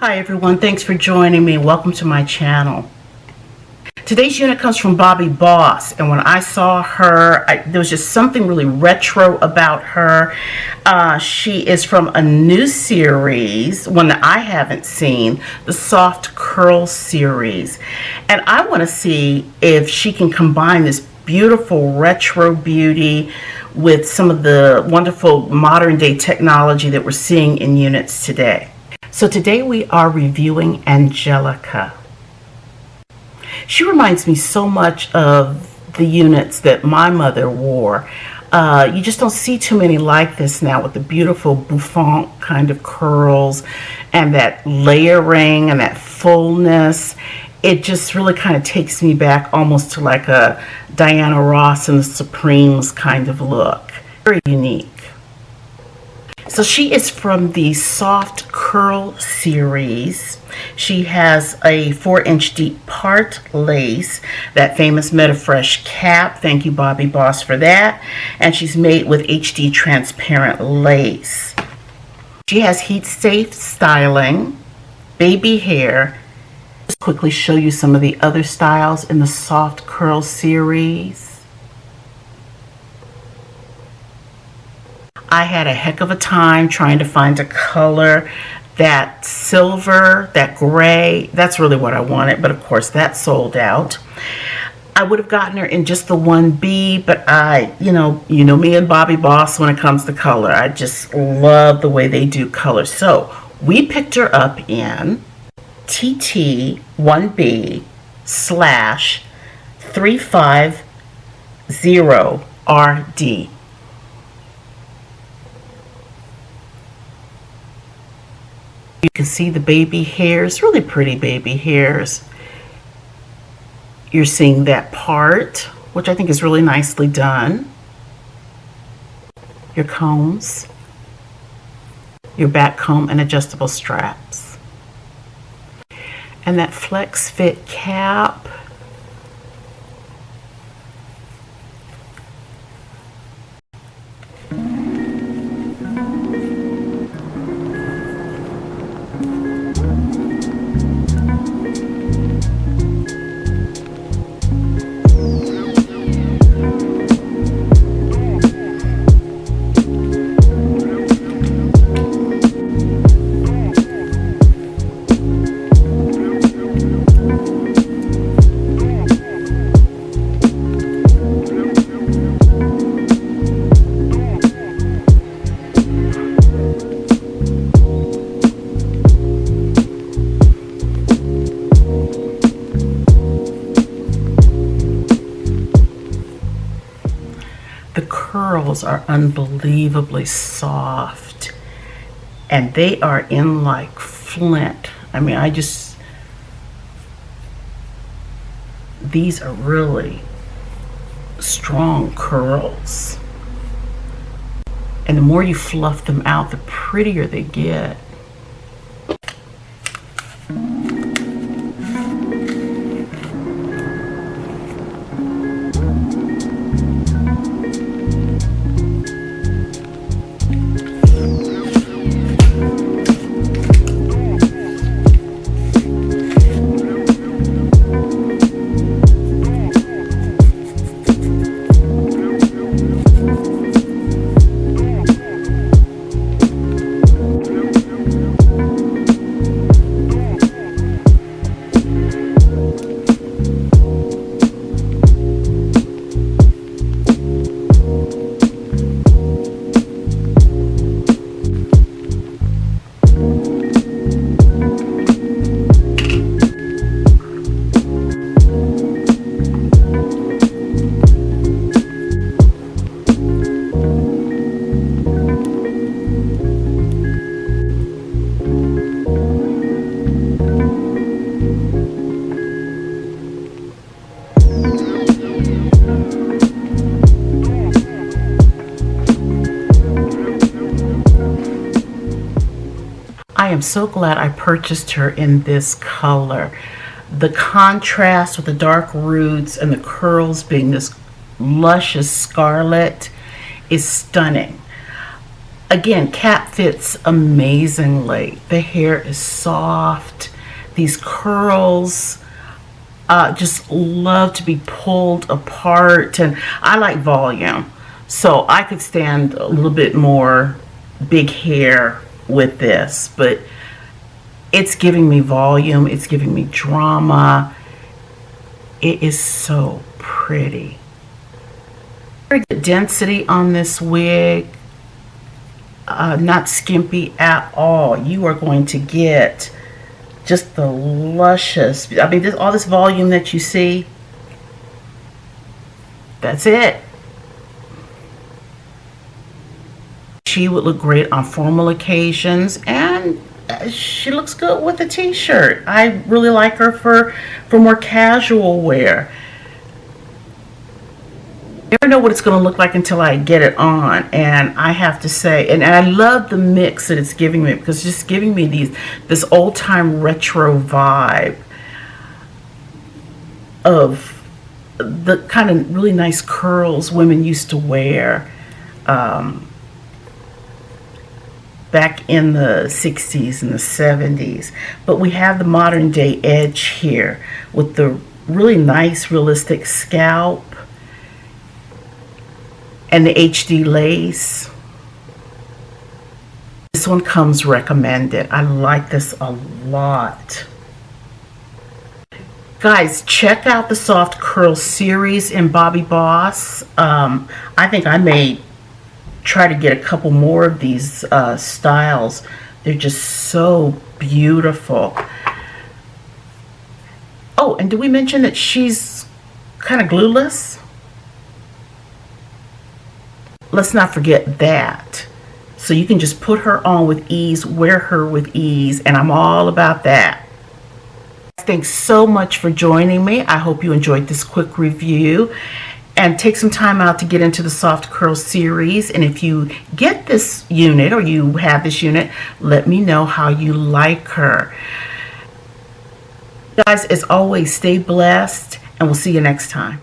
Hi everyone, thanks for joining me. Welcome to my channel. Today's unit comes from Bobbi Boss, and when I saw her, there was just something really retro about her. She is from a new series, one that I haven't seen, the Soft Curl series. And I want to see if she can combine this beautiful retro beauty with some of the wonderful modern day technology that we're seeing in units today. So today we are reviewing Angelica. She reminds me so much of the units that my mother wore. You just don't see too many like this now, with the beautiful bouffant kind of curls and that layering and that fullness. It just really kind of takes me back almost to like a Diana Ross and the Supremes kind of look. Very unique. So she is from the Soft Curl series. She has a 4-inch deep part lace, that famous Metafresh cap. Thank you, Bobbi Boss, for that. And she's made with HD transparent lace. She has heat safe styling, baby hair. Just quickly show you some of the other styles in the Soft Curl series. I had a heck of a time trying to find a color. That silver, that gray, that's really what I wanted, but of course that sold out. I would have gotten her in just the 1B, but you know me and Bobbi Boss when it comes to color. I just love the way they do color. So we picked her up in TT 1B/350RD. You can see the baby hairs, really pretty baby hairs. You're seeing that part, which I think is really nicely done. Your combs, your back comb and adjustable straps. And that flex fit cap. The curls are unbelievably soft, and they are in like flint. I mean, these are really strong curls. And the more you fluff them out, the prettier they get. I am so glad I purchased her in this color. The contrast with the dark roots and the curls being this luscious scarlet is stunning. Again, cap fits amazingly. The hair is soft. These curls just love to be pulled apart, and I like volume, so I could stand a little bit more big hair with this, but it's giving me volume, it's giving me drama. It is so pretty. Very good density on this wig, not skimpy at all. You are going to get just the luscious, I mean, all this volume that you see, that's it. She would look great on formal occasions, and she looks good with a t-shirt. I really like her for more casual wear. I never know what it's going to look like until I get it on, and I have to say, and I love the mix that it's giving me, because it's just giving me this old-time retro vibe of the kind of really nice curls women used to wear back in the 60s and the 70s. But we have the modern day edge here with the really nice realistic scalp and the HD lace. This one comes recommended. I like this a lot. Guys, check out the Soft Curl series in Bobbi Boss. I think I may try to get a couple more of these styles. They're just so beautiful. Oh, and did we mention that she's kind of glueless? Let's not forget that. So you can just put her on with ease, wear her with ease, and I'm all about that. Thanks so much for joining me. I hope you enjoyed this quick review, and take some time out to get into the Soft Curl series. And if you get this unit, or you have this unit, let me know how you like her. Guys, as always, stay blessed, and we'll see you next time.